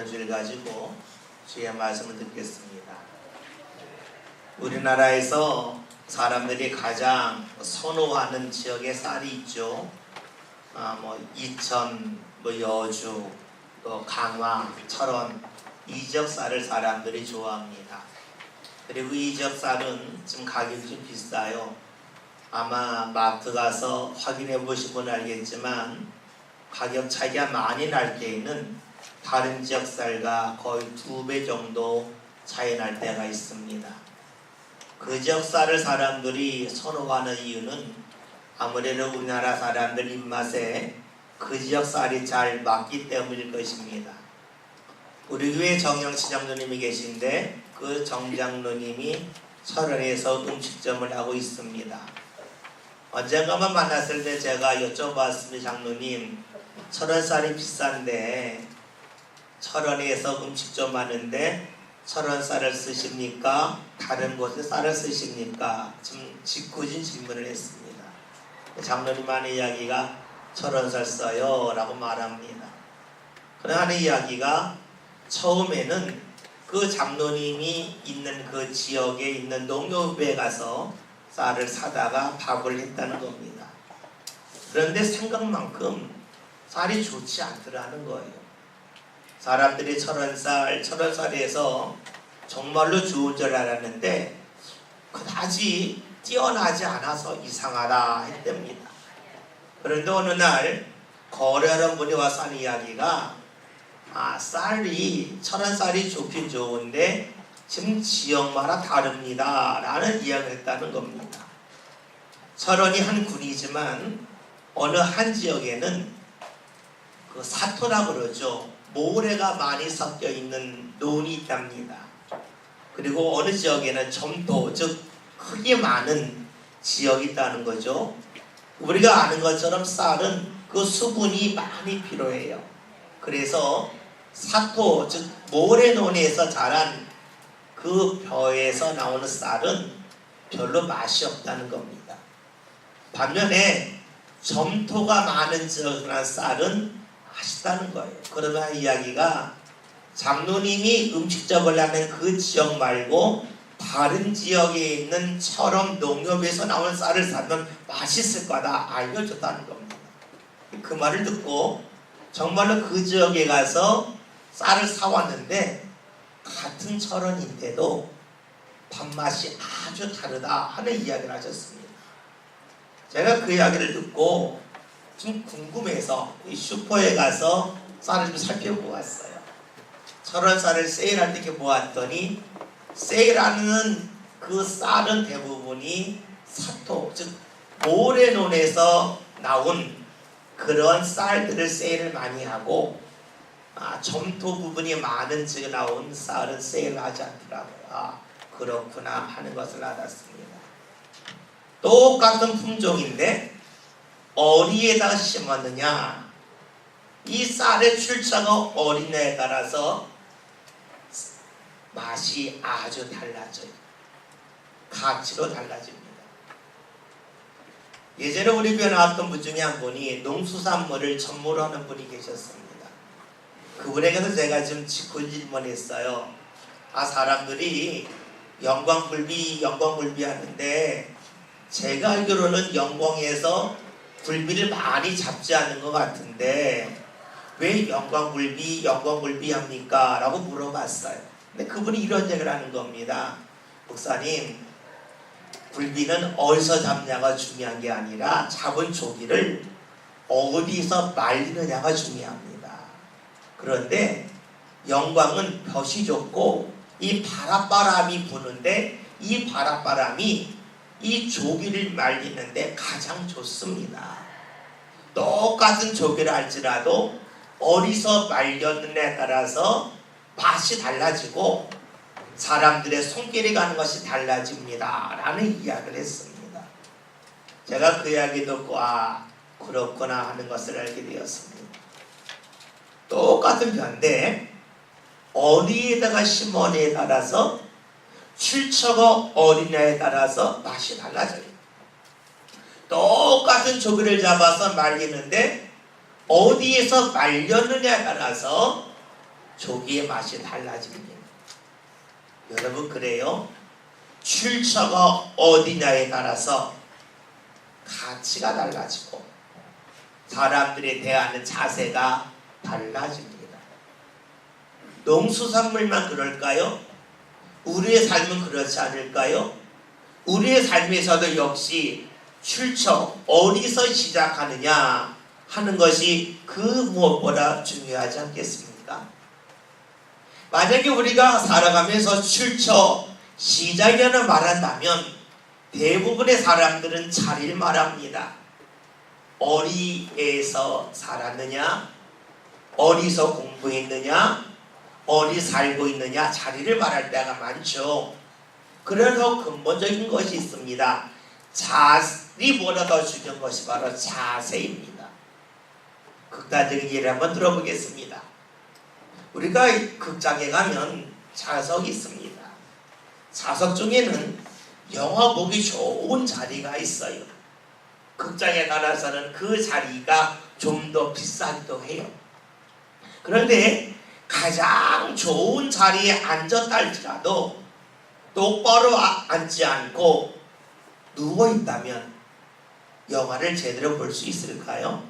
하는 주를 가지고 주의 말씀을 듣겠습니다. 우리나라에서 사람들이 가장 선호하는 지역의 쌀이 있죠. 이천, 여주, 또 강화, 철원 이 지역 쌀을 사람들이 좋아합니다. 그리고 이 지역 쌀은 좀 가격이 좀 비싸요. 아마 마트 가서 확인해 보시면 알겠지만 가격 차이가 많이 날 때에는 다른 지역 쌀과 거의 2배 정도 차이 날 때가 있습니다. 그 지역 쌀을 사람들이 선호하는 이유는 아무래도 우리나라 사람들 입맛에 그 지역 쌀이 잘 맞기 때문일 것입니다. 우리 교회 정영치 장로님이 계신데 그 정 장로님이 철원에서 음식점을 하고 있습니다. 언젠가만 만났을 때 제가 여쭤봤습니다. 장로님, 철원 쌀이 비싼데 철원에서 음식점 하는데 철원 쌀을 쓰십니까? 다른 곳에 쌀을 쓰십니까? 좀 짓궂은 질문을 했습니다. 장로님 하는 이야기가 철원 쌀 써요 라고 말합니다. 그러는 이야기가 처음에는 그 장로님이 있는 그 지역에 있는 농협에 가서 쌀을 사다가 밥을 했다는 겁니다. 그런데 생각만큼 쌀이 좋지 않더라는 거예요. 사람들이 철원쌀에서 정말로 좋은 줄 알았는데 그다지 뛰어나지 않아서 이상하다 했답니다. 그런데 어느 날 거래하는 분이 와서 한 이야기가 철원쌀이 좋긴 좋은데 지금 지역마다 다릅니다 라는 이야기를 했다는 겁니다. 철원이 한 군이지만 어느 한 지역에는 그 사토라고 그러죠. 모래가 많이 섞여 있는 논이 있답니다. 그리고 어느 지역에는 점토, 즉 흙이 많은 지역이 있다는 거죠. 우리가 아는 것처럼 쌀은 그 수분이 많이 필요해요. 그래서 사토, 즉 모래논에서 자란 그 벼에서 나오는 쌀은 별로 맛이 없다는 겁니다. 반면에 점토가 많은 지역의 쌀은 맛있다는 거예요. 그러면 이야기가 장로님이 음식점을 하는 그 지역 말고 다른 지역에 있는 철원 농협에서 나온 쌀을 사면 맛있을 거다 알려줬다는 겁니다. 그 말을 듣고 정말로 그 지역에 가서 쌀을 사왔는데 같은 철원인데도 밥맛이 아주 다르다 하는 이야기를 하셨습니다. 제가 그 이야기를 듣고 좀 궁금해서 슈퍼에 가서 쌀을 좀 살펴보고 왔어요. 철원 쌀을 세일할 때 이렇게 보았더니 세일하는 그 쌀은 대부분이 사토, 즉 모래논에서 나온 그런 쌀들을 세일을 많이 하고 점토 부분이 많은 지역에 나온 쌀은 세일을 하지 않더라고요. 그렇구나 하는 것을 알았습니다. 똑같은 품종인데 어디에다가 심었느냐, 이 쌀의 출처가 어디냐에 따라서 맛이 아주 달라져요. 가치로 달라집니다. 예전에 우리 교회 나왔던 분 중에 한 분이 농수산물을 전무로 하는 분이 계셨습니다. 그분에게도 제가 좀 질문했어요. 사람들이 영광굴비 하는데 제가 알기로는 영광에서 굴비를 많이 잡지 않는 것 같은데 왜 영광굴비 합니까? 라고 물어봤어요. 근데 그분이 이런 얘기를 하는 겁니다. 목사님, 굴비는 어디서 잡냐가 중요한 게 아니라 잡은 조기를 어디서 말리느냐가 중요합니다. 그런데 영광은 볕이 좋고 이 바닷바람이 부는데 이 바닷바람이 이 조기를 말리는데 가장 좋습니다. 똑같은 조기를 할지라도 어디서 말렸느냐에 따라서 맛이 달라지고 사람들의 손길이 가는 것이 달라집니다 라는 이야기를 했습니다. 제가 그 이야기 듣고 그렇구나 하는 것을 알게 되었습니다. 똑같은 벼인데 어디에다가 심어냐에 따라서 출처가 어디냐에 따라서 맛이 달라져요. 똑같은 조기를 잡아서 말리는데 어디에서 말렸느냐에 따라서 조기의 맛이 달라집니다. 여러분 그래요? 출처가 어디냐에 따라서 가치가 달라지고 사람들에 대하는 자세가 달라집니다. 농수산물만 그럴까요? 우리의 삶은 그렇지 않을까요? 우리의 삶에서도 역시 출처, 어디서 시작하느냐 하는 것이 그 무엇보다 중요하지 않겠습니까? 만약에 우리가 살아가면서 출처, 시작이라는 말한다면 대부분의 사람들은 자리를 말합니다. 어디에서 살았느냐, 어디서 공부했느냐, 어디 살고 있느냐 자리를 말할 때가 많죠. 그래서 근본적인 것이 있습니다. 자리보다 더 중요한 것이 바로 자세입니다. 극단적인 예를 한번 들어보겠습니다. 우리가 극장에 가면 좌석이 있습니다. 좌석 중에는 영화 보기 좋은 자리가 있어요. 극장에 따라서는 그 자리가 좀 더 비싸기도 해요. 그런데 가장 좋은 자리에 앉았다 할지라도 똑바로 앉지 않고 누워있다면 영화를 제대로 볼 수 있을까요?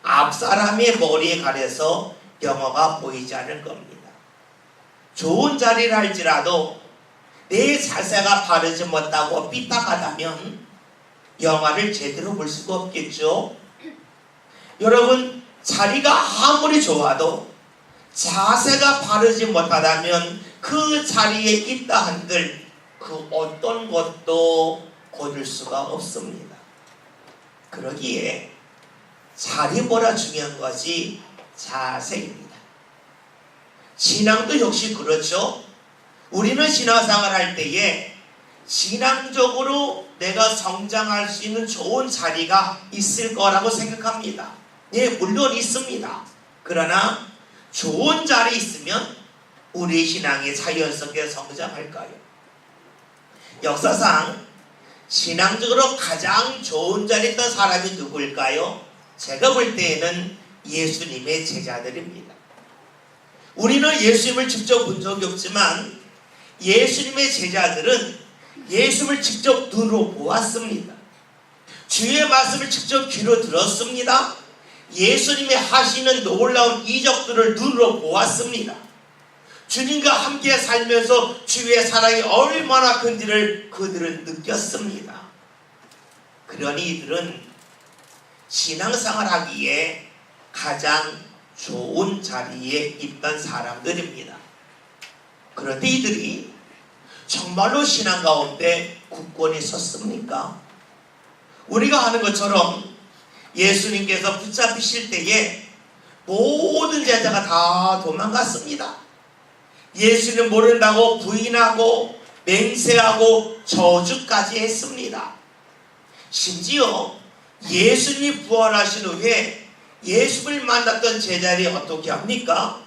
앞사람의 머리에 가려서 영화가 보이지 않을 겁니다. 좋은 자리를 할지라도 내 자세가 바르지 못하고 삐딱하다면 영화를 제대로 볼 수가 없겠죠. 여러분 자리가 아무리 좋아도 자세가 바르지 못하다면 그 자리에 있다 한들 그 어떤 것도 거둘 수가 없습니다. 그러기에 자리보다 중요한 것이 자세입니다. 신앙도 역시 그렇죠. 우리는 신앙생활 할 때에 신앙적으로 내가 성장할 수 있는 좋은 자리가 있을 거라고 생각합니다. 네, 물론 있습니다. 그러나 좋은 자리에 있으면 우리 신앙이 자연스럽게 성장할까요? 역사상 신앙적으로 가장 좋은 자리에 있던 사람이 누구일까요? 제가 볼 때에는 예수님의 제자들입니다. 우리는 예수님을 직접 본 적이 없지만 예수님의 제자들은 예수님을 직접 눈으로 보았습니다. 주의 말씀을 직접 귀로 들었습니다. 예수님이 하시는 놀라운 이적들을 눈으로 보았습니다. 주님과 함께 살면서 주의 사랑이 얼마나 큰지를 그들은 느꼈습니다. 그러니 이들은 신앙생활 하기에 가장 좋은 자리에 있던 사람들입니다. 그런데 이들이 정말로 신앙 가운데 굳건히 섰습니까? 우리가 아는 것처럼 예수님께서 붙잡히실 때에 모든 제자가 다 도망갔습니다. 예수님 모른다고 부인하고 맹세하고 저주까지 했습니다. 심지어 예수님이 부활하신 후에 예수를 만났던 제자들이 어떻게 합니까?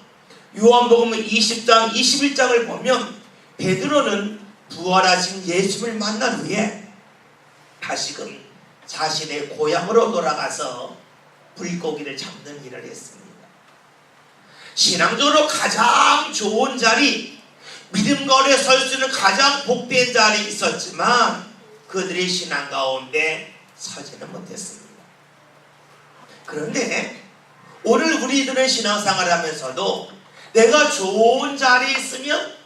요한복음 20장 21장을 보면 베드로는 부활하신 예수를 만난 후에 다시금 자신의 고향으로 돌아가서 물고기를 잡는 일을 했습니다. 신앙적으로 가장 좋은 자리, 믿음과 오래 설 수 있는 가장 복된 자리에 있었지만 그들의 신앙 가운데 서지는 못했습니다. 그런데 오늘 우리들은 신앙생활을 하면서도 내가 좋은 자리에 있으면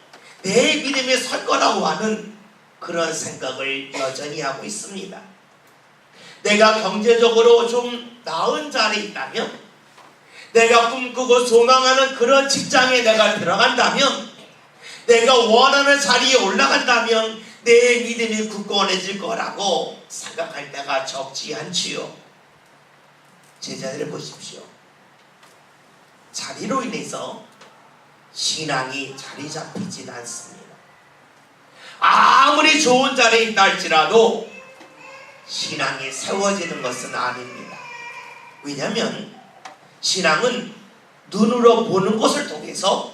내 믿음에 설 거라고 하는 그런 생각을 여전히 하고 있습니다. 내가 경제적으로 좀 나은 자리에 있다면, 내가 꿈꾸고 소망하는 그런 직장에 내가 들어간다면, 내가 원하는 자리에 올라간다면 내 믿음이 굳건해질 거라고 생각할 때가 적지 않지요. 제자들을 보십시오. 자리로 인해서 신앙이 자리 잡히진 않습니다. 아무리 좋은 자리에 있다 할지라도 신앙이 세워지는 것은 아닙니다. 왜냐하면 신앙은 눈으로 보는 것을 통해서,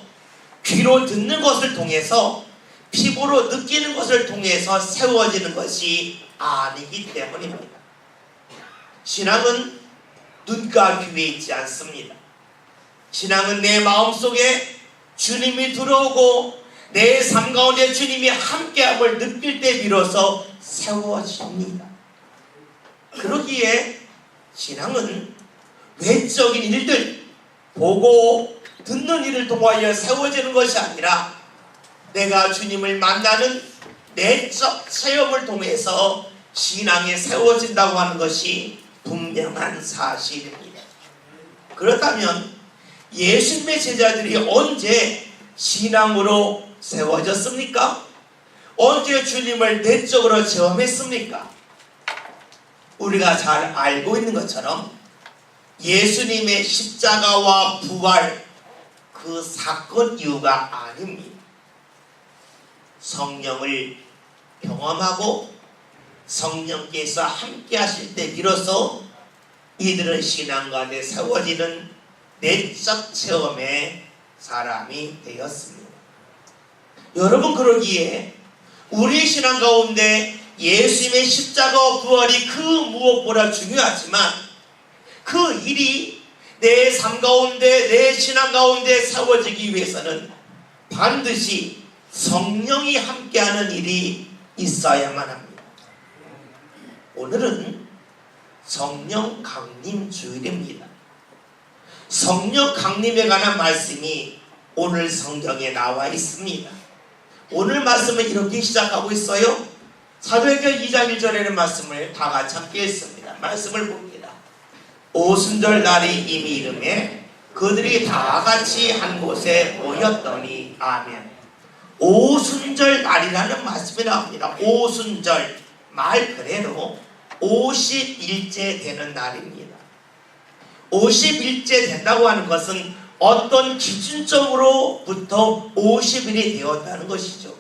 귀로 듣는 것을 통해서, 피부로 느끼는 것을 통해서 세워지는 것이 아니기 때문입니다. 신앙은 눈과 귀에 있지 않습니다. 신앙은 내 마음속에 주님이 들어오고 내 삶 가운데 주님이 함께함을 느낄 때 비로소 세워집니다. 그러기에 신앙은 외적인 일들, 보고 듣는 일을 통하여 세워지는 것이 아니라 내가 주님을 만나는 내적 체험을 통해서 신앙이 세워진다고 하는 것이 분명한 사실입니다. 그렇다면 예수님의 제자들이 언제 신앙으로 세워졌습니까? 언제 주님을 내적으로 체험했습니까? 우리가 잘 알고 있는 것처럼 예수님의 십자가와 부활, 그 사건 이유가 아닙니다. 성령을 경험하고 성령께서 함께 하실 때 비로소 이들은 신앙 가운데 세워지는 내적 체험의 사람이 되었습니다. 여러분, 그러기에 우리의 신앙 가운데 예수님의 십자가와 부활이 그 무엇보다 중요하지만 그 일이 내 삶 가운데, 내 신앙 가운데 세워지기 위해서는 반드시 성령이 함께하는 일이 있어야만 합니다. 오늘은 성령 강림 주일입니다. 성령 강림에 관한 말씀이 오늘 성경에 나와 있습니다. 오늘 말씀은 이렇게 시작하고 있어요. 사도행전 2장 1절에는 말씀을 다 같이 함께 했습니다. 말씀을 봅니다. 오순절 날이 이미 이름에 그들이 다 같이 한 곳에 모였더니 아멘. 오순절 날이라는 말씀이 나옵니다. 오순절, 말 그대로 50일째 되는 날입니다. 50일째 된다고 하는 것은 어떤 기준점으로부터 50일이 되었다는 것이죠.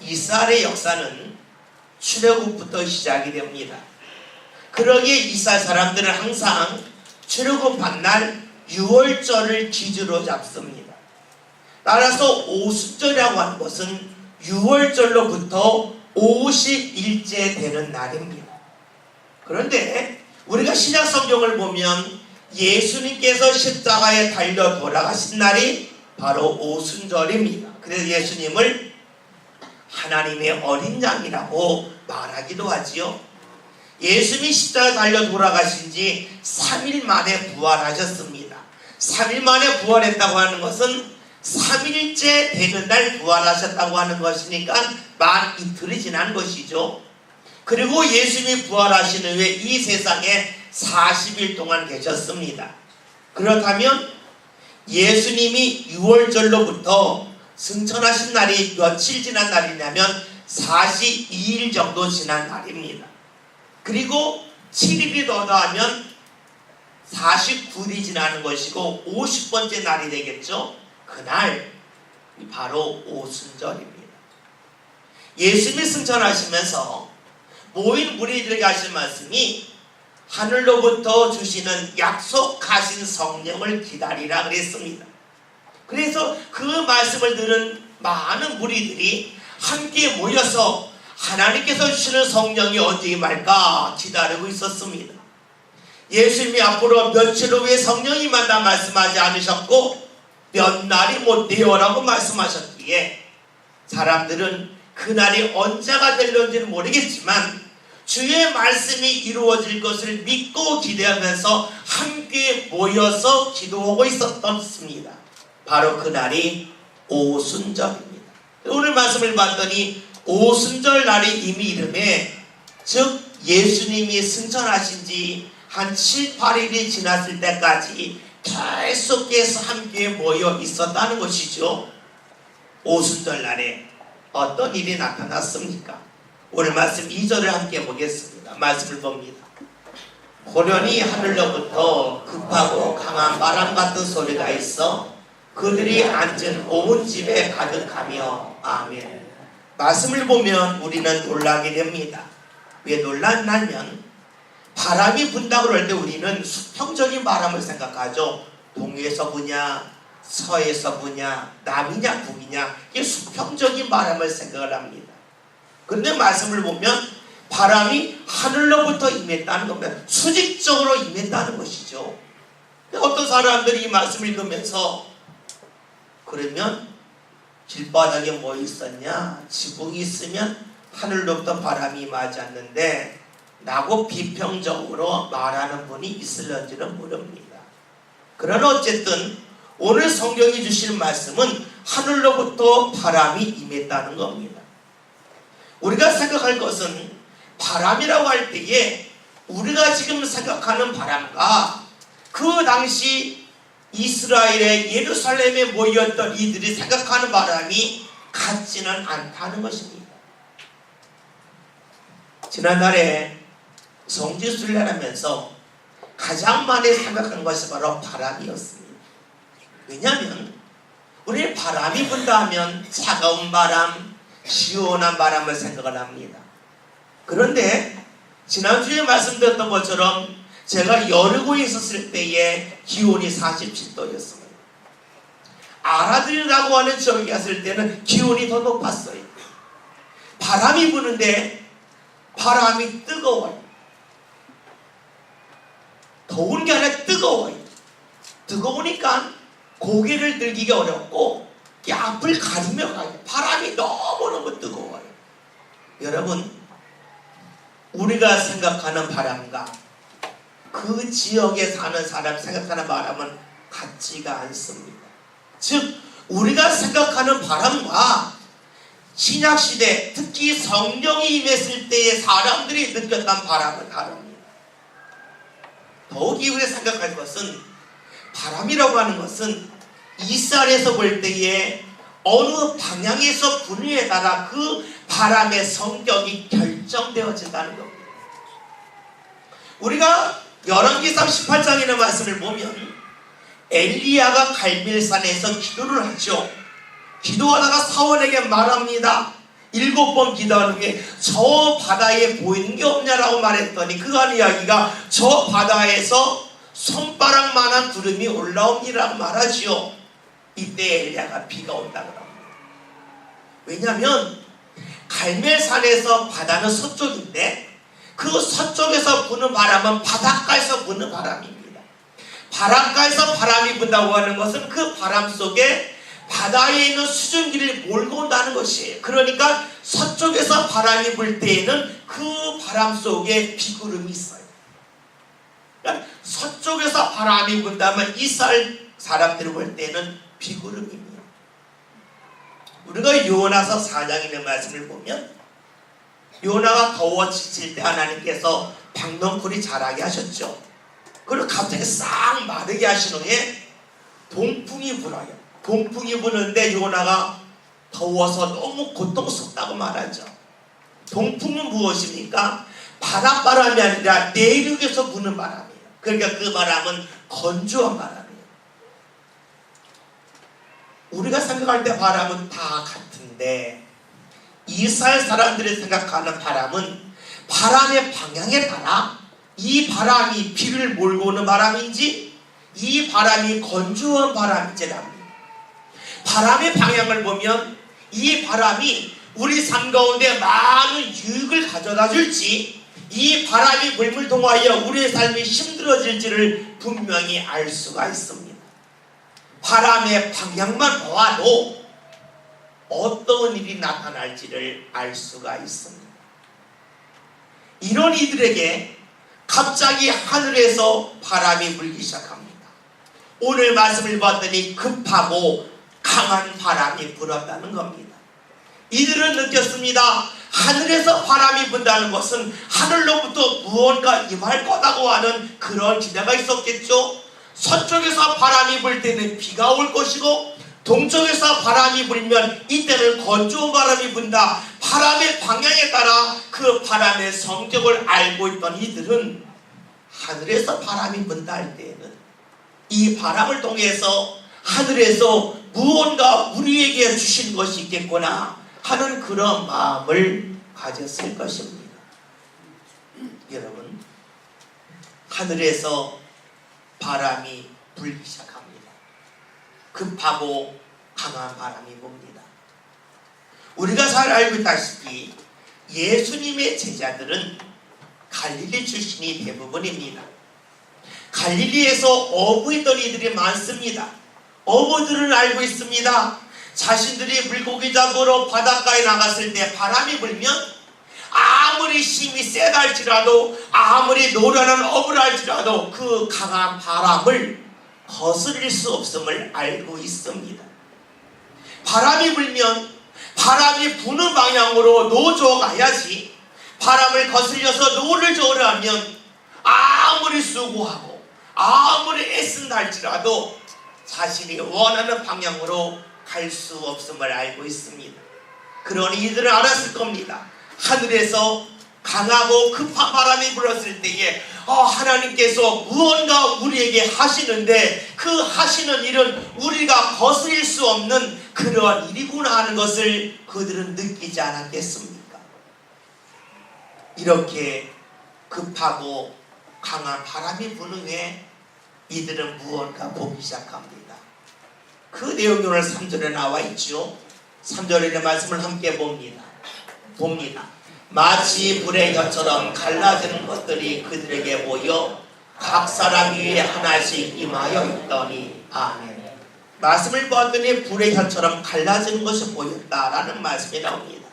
이스라엘의 역사는 출애굽부터 시작이 됩니다. 그러기에 이스라엘 사람들은 항상 출애굽한 날 6월절을 기준으로 잡습니다. 따라서 오순절이라고 하는 것은 6월절로부터 50일째 되는 날입니다. 그런데 우리가 신약 성경을 보면 예수님께서 십자가에 달려 돌아가신 날이 바로 오순절입니다. 그래서 예수님을 하나님의 어린 양이라고 말하기도 하지요. 예수님이 십자가에 달려 돌아가신 지 3일 만에 부활하셨습니다. 3일 만에 부활했다고 하는 것은 3일째 되는 날 부활하셨다고 하는 것이니까 만 이틀이 지난 것이죠. 그리고 예수님이 부활하신 후에 이 세상에 40일 동안 계셨습니다. 그렇다면 예수님이 6월절로부터 승천하신 날이 며칠 지난 날이냐면 42일 정도 지난 날입니다. 그리고 7일이 더 더하면 49일이 지나는 것이고 50번째 날이 되겠죠. 그날 바로 오순절입니다. 예수님이 승천하시면서 모인 무리들에게 하신 말씀이 하늘로부터 주시는 약속하신 성령을 기다리라 그랬습니다. 그래서 그 말씀을 들은 많은 무리들이 함께 모여서 하나님께서 주시는 성령이 언제 임할까 기다리고 있었습니다. 예수님이 앞으로 며칠 후에 성령이 임한다 말씀하지 않으셨고 몇 날이 못 되어라고 말씀하셨기에 사람들은 그날이 언제가 될런지는 모르겠지만 주의 말씀이 이루어질 것을 믿고 기대하면서 함께 모여서 기도하고 있었습니다. 바로 그날이 오순절입니다. 오늘 말씀을 봤더니 오순절 날이 이미 이름에, 즉 예수님이 승천하신 지 한 7, 8일이 지났을 때까지 계속해서 함께 모여 있었다는 것이죠. 오순절 날에 어떤 일이 나타났습니까? 오늘 말씀 2절을 함께 보겠습니다. 말씀을 봅니다. 호련히 하늘로부터 급하고 강한 바람 같은 소리가 있어 그들이 앉은 온 집에 가득하며 아멘. 말씀을 보면 우리는 놀라게 됩니다. 왜 놀랐냐면 바람이 분다고 할 때 우리는 수평적인 바람을 생각하죠. 동에서 부냐 서에서 부냐 남이냐 북이냐, 이게 수평적인 바람을 생각을 합니다. 그런데 말씀을 보면 바람이 하늘로부터 임했다는 겁니다. 수직적으로 임했다는 것이죠. 어떤 사람들이 이 말씀을 읽으면서 그러면 길바닥에 뭐 있었냐? 지붕이 있으면 하늘로부터 바람이 맞았는데 라고 비평적으로 말하는 분이 있을런지는 모릅니다. 그러나 어쨌든 오늘 성경이 주시는 말씀은 하늘로부터 바람이 임했다는 겁니다. 우리가 생각할 것은 바람이라고 할 때에 우리가 지금 생각하는 바람과 그 당시 이스라엘의 예루살렘에 모였던 이들이 생각하는 바람이 같지는 않다는 것입니다. 지난달에 성지순례를 하면서 가장 많이 생각한 것이 바로 바람이었습니다. 왜냐하면 우리 바람이 분다 하면 차가운 바람, 시원한 바람을 생각을 합니다. 그런데 지난주에 말씀드렸던 것처럼 제가 여리고에 있었을 때에 기온이 47도였습니다. 아라들이라고 하는 지역에 갔을 때는 기온이 더 높았어요. 바람이 부는데 바람이 뜨거워요. 더운 게 아니라 뜨거워요. 뜨거우니까 고개를 들기가 어렵고 앞을 가리며 가요. 바람이 너무너무 뜨거워요. 여러분, 우리가 생각하는 바람과 그 지역에 사는 사람 생각하는 바람은 같지가 않습니다. 즉 우리가 생각하는 바람과 신약시대 특히 성령이 임했을 때의 사람들이 느꼈던 바람은 다릅니다. 더욱이 우리가 생각할 것은 바람이라고 하는 것은 이스라엘에서 볼 때에 어느 방향에서 부느냐에 따라 그 바람의 성격이 결정되어진다는 겁니다. 우리가 열왕기상 18장에 있는 말씀을 보면 엘리야가 갈멜산에서 기도를 하죠. 기도하다가 사울에게 말합니다. 7번 기도하는 게 저 바다에 보이는 게 없냐라고 말했더니 그가 하는 이야기가 저 바다에서 손바닥만한 구름이 올라옵니다라고 말하지요. 이때 엘리야가 비가 온다고 합니다. 왜냐하면 갈멜산에서 바다는 서쪽인데 그 서쪽에서 부는 바람은 바닷가에서 부는 바람입니다. 바닷가에서 바람이 분다고 하는 것은 그 바람 속에 바다에 있는 수증기를 몰고 온다는 것이에요. 그러니까 서쪽에서 바람이 불 때에는 그 바람 속에 비구름이 있어요. 그러니까 서쪽에서 바람이 분다면 이스라엘 사람들이 볼 때는 비구름입니다. 우리가 요나서 4장에 있는 말씀을 보면 요나가 더워 지칠 때 하나님께서 박넝쿨이 자라게 하셨죠. 그리고 갑자기 싹 마르게 하신 후에 동풍이 불어요. 동풍이 부는데 요나가 더워서 너무 고통스럽다고 말하죠. 동풍은 무엇입니까? 바닷바람이 아니라 내륙에서 부는 바람이에요. 그러니까 그 바람은 건조한 바람이에요. 우리가 생각할 때 바람은 다 같은데 이스라엘 사람들이 생각하는 바람은 바람의 방향에 따라 이 바람이 비를 몰고 오는 바람인지 이 바람이 건조한 바람인지 합니다. 바람의 방향을 보면 이 바람이 우리 삶 가운데 많은 유익을 가져다 줄지 이 바람이 불물 통하여 우리의 삶이 힘들어질지를 분명히 알 수가 있습니다. 바람의 방향만 보아도 어떤 일이 나타날지를 알 수가 있습니다. 이런 이들에게 갑자기 하늘에서 바람이 불기 시작합니다. 오늘 말씀을 봤더니 급하고 강한 바람이 불었다는 겁니다. 이들은 느꼈습니다. 하늘에서 바람이 분다는 것은 하늘로부터 무언가 임할 거라고 하는 그런 기대가 있었겠죠. 서쪽에서 바람이 불 때는 비가 올 것이고 동쪽에서 바람이 불면 이때는 건조한 바람이 분다. 바람의 방향에 따라 그 바람의 성격을 알고 있던 이들은 하늘에서 바람이 분다 할 때에는 이 바람을 통해서 하늘에서 무언가 우리에게 주신 것이 있겠구나 하는 그런 마음을 가졌을 것입니다. 여러분, 하늘에서 바람이 불기 시작합니다. 급하고 강한 바람이 붑니다. 우리가 잘 알고 있다시피 예수님의 제자들은 갈릴리 출신이 대부분입니다. 갈릴리에서 어부이던 이들이 많습니다. 어부들은 알고 있습니다. 자신들이 물고기 잡으러 바닷가에 나갔을 때 바람이 불면 아무리 힘이 세다 할지라도, 아무리 노련한 어부라 할지라도 그 강한 바람을 거스릴 수 없음을 알고 있습니다. 바람이 불면 바람이 부는 방향으로 노조 가야지, 바람을 거슬려서 노를 저으려면 아무리 수고하고 아무리 애쓴다 할지라도 자신이 원하는 방향으로 갈 수 없음을 알고 있습니다. 그러니 이들은 알았을 겁니다. 하늘에서 강하고 급한 바람이 불었을 때에 하나님께서 무언가 우리에게 하시는데 그 하시는 일은 우리가 거스릴 수 없는 그러한 일이구나 하는 것을 그들은 느끼지 않았겠습니까? 이렇게 급하고 강한 바람이 부는 후에 이들은 무언가 보기 시작합니다. 그 내용이 오늘 3절에 나와 있죠. 3절의 말씀을 함께 봅니다. 마치 불의 혀처럼 갈라지는 것들이 그들에게 모여 각 사람 위에 하나씩 임하여 있더니. 아멘. 말씀을 보았더니 불의 혀처럼 갈라지는 것이 보였다라는 말씀이 나옵니다.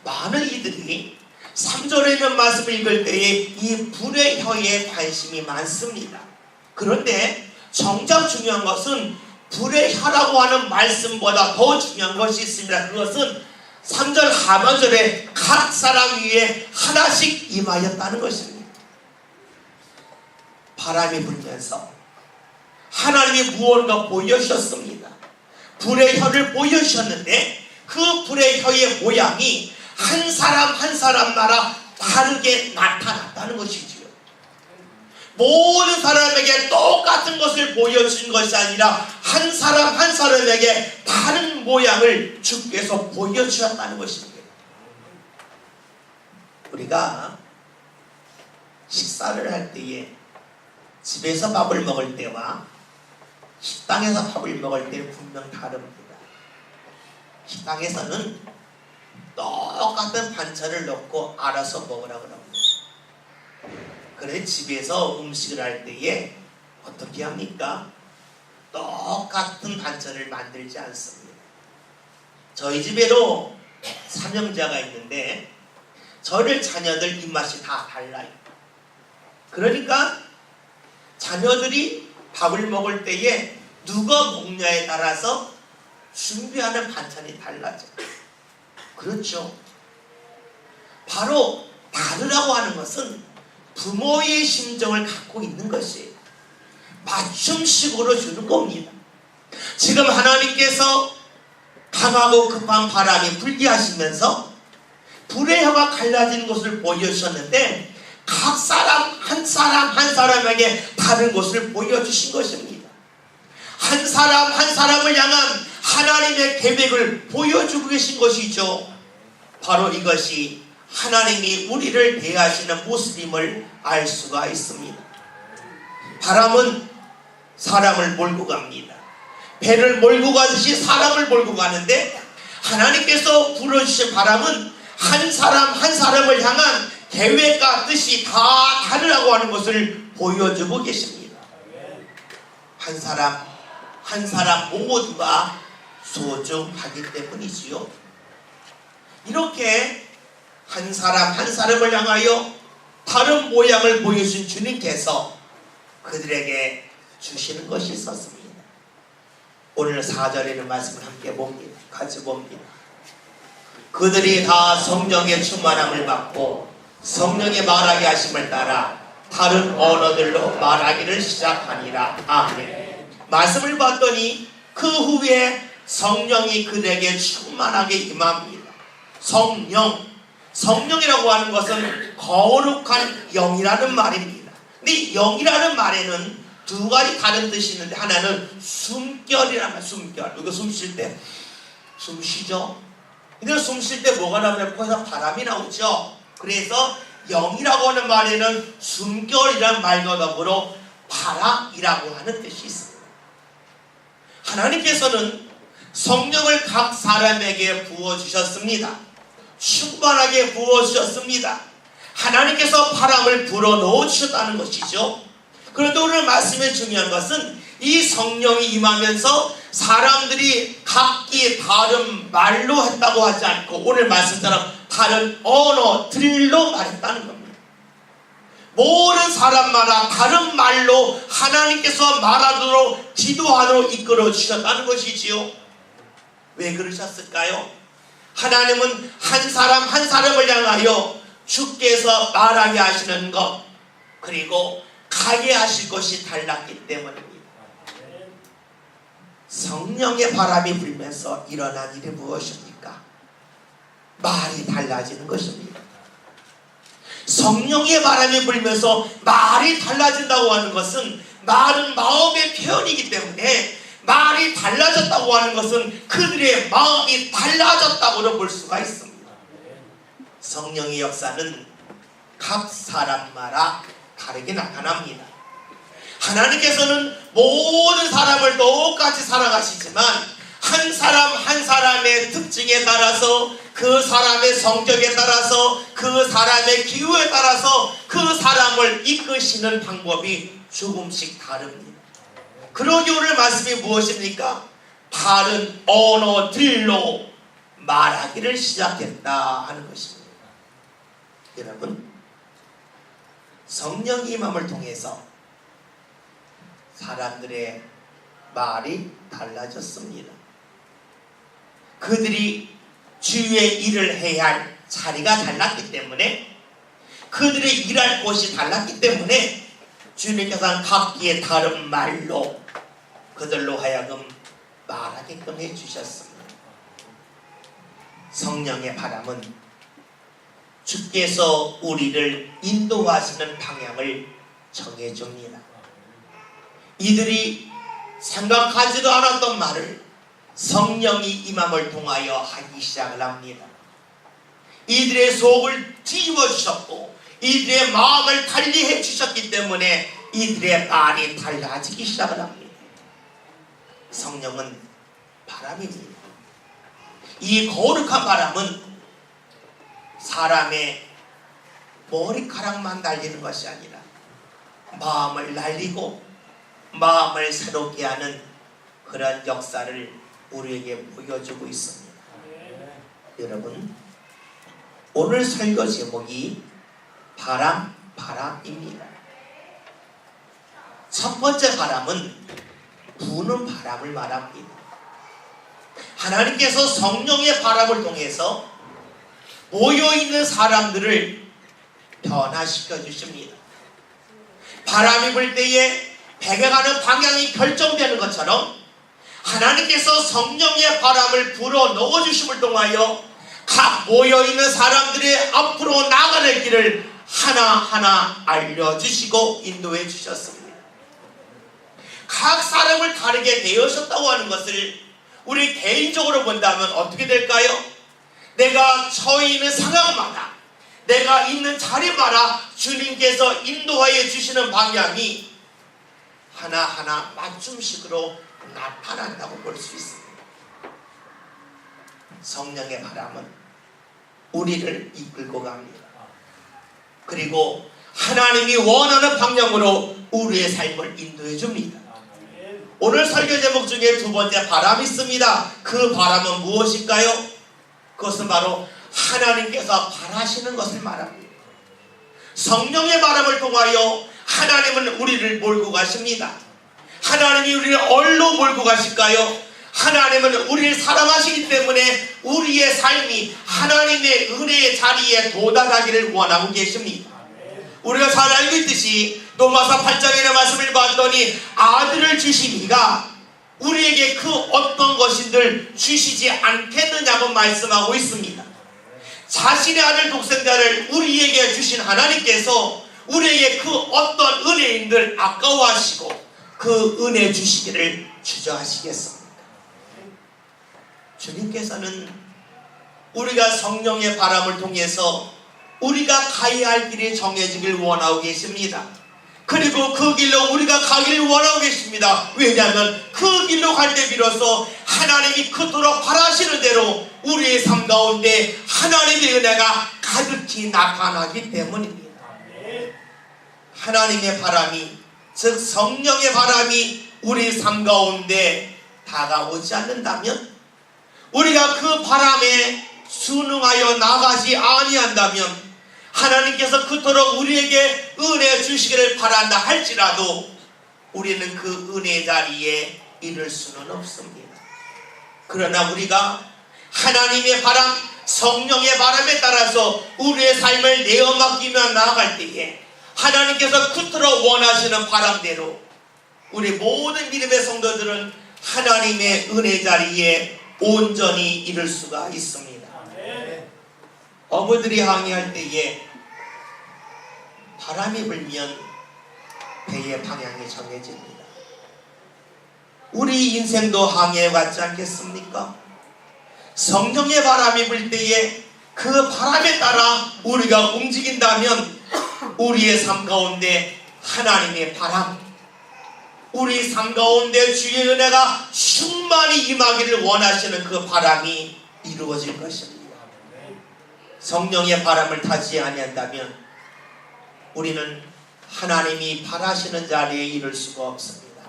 많은 이들이 3절에 있는 말씀을 읽을 때에 이 불의 혀에 관심이 많습니다. 그런데 정작 중요한 것은 불의 혀라고 하는 말씀보다 더 중요한 것이 있습니다. 그것은 3절 하반절에 각 사람 위에 하나씩 임하였다는 것입니다. 바람이 불면서 하나님이 무언가 보여주셨습니다. 불의 혀를 보여주셨는데 그 불의 혀의 모양이 한 사람 한 사람마다 다르게 나타났다는 것이지요. 모든 사람에게 똑같은 것을 보여준 것이 아니라 한 사람 한 사람에게 다른 모양을 주께서 보여주셨다는 것입니다. 우리가 식사를 할 때에 집에서 밥을 먹을 때와 식당에서 밥을 먹을 때 분명 다릅니다. 식당에서는 똑같은 반찬을 넣고 알아서 먹으라고 합니다. 그런데 집에서 음식을 할 때에 어떻게 합니까? 똑같은 반찬을 만들지 않습니다. 저희 집에도 삼형제가 있는데 저희 자녀들 입맛이 다 달라요. 그러니까 자녀들이 밥을 먹을 때에 누가 먹냐에 따라서 준비하는 반찬이 달라져요. 그렇죠. 바로 다르라고 하는 것은 부모의 심정을 갖고 있는 것이에요. 맞춤식으로 주는 겁니다. 지금 하나님께서 강하고 급한 바람이 불게 하시면서 불의 혀가 갈라지는 것을 보여주셨는데 각 사람 한 사람에게 다른 것을 보여주신 것입니다. 한 사람 한 사람을 향한 하나님의 계획을 보여주고 계신 것이죠. 바로 이것이 하나님이 우리를 대하시는 모습임을 알 수가 있습니다. 바람은 사람을 몰고 갑니다. 배를 몰고 가듯이 사람을 몰고 가는데 하나님께서 불어주신 바람은 한 사람 한 사람을 향한 계획과 뜻이 다 다르다고 하는 것을 보여주고 계십니다. 한 사람 한 사람 모두가 소중하기 때문이지요. 이렇게 한 사람 한 사람을 향하여 다른 모양을 보여주신 주님께서 그들에게 주시는 것이 있었습니다. 오늘 4절에 있는 말씀을 함께 봅니다. 같이 봅니다. 그들이 다 성령의 충만함을 받고 성령의 말하게 하심을 따라 다른 언어들로 말하기를 시작하니라. 아멘. 말씀을 봤더니 그 후에 성령이 그들에게 충만하게 임합니다. 성령이라고 하는 것은 거룩한 영이라는 말입니다. 근데 영이라는 말에는 두 가지 다른 뜻이 있는데 하나는 숨결이라는 말, 숨결. 이거 숨 쉴 때 숨 쉬죠. 근데 숨 쉴 때 뭐가 나오냐면 코에서 바람이 나오죠. 그래서 영이라고 하는 말에는 숨결이라는 말과 더불어 바람이라고 하는 뜻이 있습니다. 하나님께서는 성령을 각 사람에게 부어주셨습니다. 충만하게 부어주셨습니다. 하나님께서 바람을 불어 넣어주셨다는 것이죠. 그런데 오늘 말씀의 중요한 것은 이 성령이 임하면서 사람들이 각기 다른 말로 했다고 하지 않고 오늘 말씀처럼 다른 언어들로 말했다는 겁니다. 모든 사람마다 다른 말로 하나님께서 말하도록 기도하도록 이끌어 주셨다는 것이지요. 왜 그러셨을까요? 하나님은 한 사람 한 사람을 향하여 주께서 말하게 하시는 것 그리고 가게 하실 것이 달랐기 때문입니다. 성령의 바람이 불면서 일어난 일이 무엇입니까? 말이 달라지는 것입니다. 성령의 바람이 불면서 말이 달라진다고 하는 것은 말은 마음의 표현이기 때문에 말이 달라졌다고 하는 것은 그들의 마음이 달라졌다고 볼 수가 있습니다. 성령의 역사는 각 사람마다 다르게 나타납니다. 하나님께서는 모든 사람을 똑같이 사랑하시지만 한 사람 한 사람의 특징에 따라서 그 사람의 성격에 따라서 그 사람의 기후에 따라서 그 사람을 이끄시는 방법이 조금씩 다릅니다. 그러기 오늘 말씀이 무엇입니까? 다른 언어들로 말하기를 시작했다 하는 것입니다. 여러분, 성령의 임함을 통해서 사람들의 말이 달라졌습니다. 그들이 주의 일을 해야 할 자리가 달랐기 때문에 그들의 일할 곳이 달랐기 때문에 주님께서는 각기의 다른 말로 그들로 하여금 말하게끔 해주셨습니다. 성령의 바람은 주께서 우리를 인도하시는 방향을 정해줍니다. 이들이 생각하지도 않았던 말을 성령이 임함을 통하여 하기 시작을 합니다. 이들의 속을 뒤집어 주셨고 이들의 마음을 달리해 주셨기 때문에 이들의 말이 달라지기 시작을 합니다. 성령은 바람입니다. 이 거룩한 바람은 사람의 머리카락만 날리는 것이 아니라 마음을 날리고 마음을 새롭게 하는 그런 역사를 우리에게 보여주고 있습니다. 여러분, 오늘 설교 제목이 바람입니다. 첫 번째 바람은 부는 바람을 말합니다. 하나님께서 성령의 바람을 통해서 모여있는 사람들을 변화시켜 주십니다. 바람이 불 때에 배가 가는 방향이 결정되는 것처럼 하나님께서 성령의 바람을 불어 넣어주심을 통하여 각 모여있는 사람들의 앞으로 나가는 길을 하나하나 알려주시고 인도해 주셨습니다. 각 사람을 다르게 대하셨다고 하는 것을 우리 개인적으로 본다면 어떻게 될까요? 내가 처해 있는 상황마다 내가 있는 자리마다 주님께서 인도하여 주시는 방향이 하나하나 맞춤식으로 나타난다고 볼 수 있습니다. 성령의 바람은 우리를 이끌고 갑니다. 그리고 하나님이 원하는 방향으로 우리의 삶을 인도해 줍니다. 오늘 설교 제목 중에 두 번째 바람이 있습니다. 그 바람은 무엇일까요? 그것은 바로 하나님께서 바라시는 것을 말합니다. 성령의 바람을 통하여 하나님은 우리를 몰고 가십니다. 하나님이 우리를 어디로 몰고 가실까요? 하나님은 우리를 사랑하시기 때문에 우리의 삶이 하나님의 은혜의 자리에 도달하기를 원하고 계십니다. 우리가 잘 알고 있듯이 로마서 8장의 말씀을 봤더니 아들을 주시니가 우리에게 그 어떤 것인들 주시지 않겠느냐고 말씀하고 있습니다. 자신의 아들 독생자를 우리에게 주신 하나님께서 우리에게 그 어떤 은혜인들 아까워하시고 그 은혜 주시기를 주저하시겠습니까? 주님께서는 우리가 성령의 바람을 통해서 우리가 가야 할 길이 정해지길 원하고 계십니다. 그리고 그 길로 우리가 가기를 원하고 계십니다. 왜냐하면 그 길로 갈 때 비로소 하나님이 그토록 바라시는 대로 우리의 삶 가운데 하나님의 은혜가 가득히 나타나기 때문입니다. 하나님의 바람이, 즉 성령의 바람이 우리 삶 가운데 다가오지 않는다면, 우리가 그 바람에 순응하여 나가지 아니한다면, 하나님께서 그토록 우리에게 은혜 주시기를 바란다 할지라도 우리는 그 은혜 자리에 이를 수는 없습니다. 그러나 우리가 하나님의 바람, 성령의 바람에 따라서 우리의 삶을 내어 맡기며 나아갈 때에 하나님께서 그토록 원하시는 바람대로 우리 모든 믿음의 성도들은 하나님의 은혜 자리에 온전히 이룰 수가 있습니다. 어부들이 항해할 때에 바람이 불면 배의 방향이 정해집니다. 우리 인생도 항해에 같지 않겠습니까? 성령의 바람이 불 때에 그 바람에 따라 우리가 움직인다면 우리의 삶 가운데 하나님의 바람, 우리 삶 가운데 주의 은혜가 충만히 임하기를 원하시는 그 바람이 이루어질 것입니다. 성령의 바람을 타지 아니한다면 우리는 하나님이 바라시는 자리에 이를 수가 없습니다.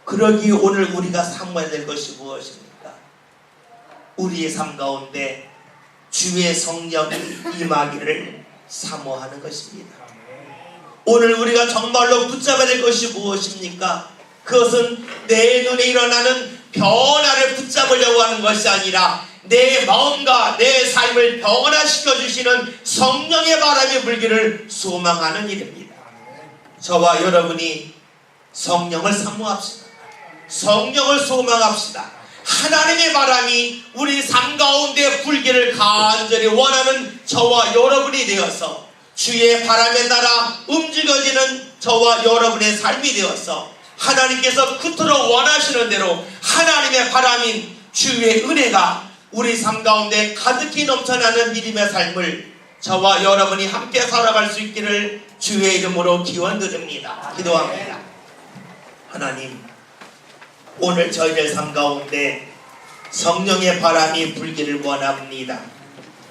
그러기 오늘 우리가 삼아야 될 것이 무엇입니까? 우리의 삶 가운데 주의 성령이 임하기를 사모하는 것입니다. 오늘 우리가 정말로 붙잡아야 될 것이 무엇입니까? 그것은 내 눈에 일어나는 변화를 붙잡으려고 하는 것이 아니라 내 마음과 내 삶을 변화시켜 주시는 성령의 바람이 불기를 소망하는 일입니다. 저와 여러분이 성령을 사모합시다. 성령을 소망합시다. 하나님의 바람이 우리 삶 가운데 불기를 간절히 원하는 저와 여러분이 되어서 주의 바람에 따라 움직여지는 저와 여러분의 삶이 되어서 하나님께서 그토록 원하시는 대로 하나님의 바람인 주의 은혜가 우리 삶 가운데 가득히 넘쳐나는 믿음의 삶을 저와 여러분이 함께 살아갈 수 있기를 주의 이름으로 기원드립니다. 기도합니다. 하나님, 오늘 저희들 삶 가운데 성령의 바람이 불기를 원합니다.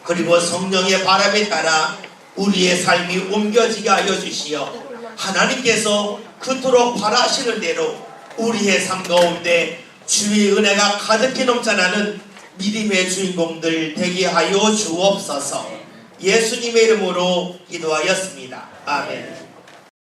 그리고 성령의 바람에 따라 우리의 삶이 옮겨지게 하여 주시어 하나님께서 그토록 바라시는 대로 우리의 삶 가운데 주의 은혜가 가득히 넘쳐나는 믿음의 주인공들 되게 하여 주옵소서. 예수님의 이름으로 기도하였습니다. 아멘.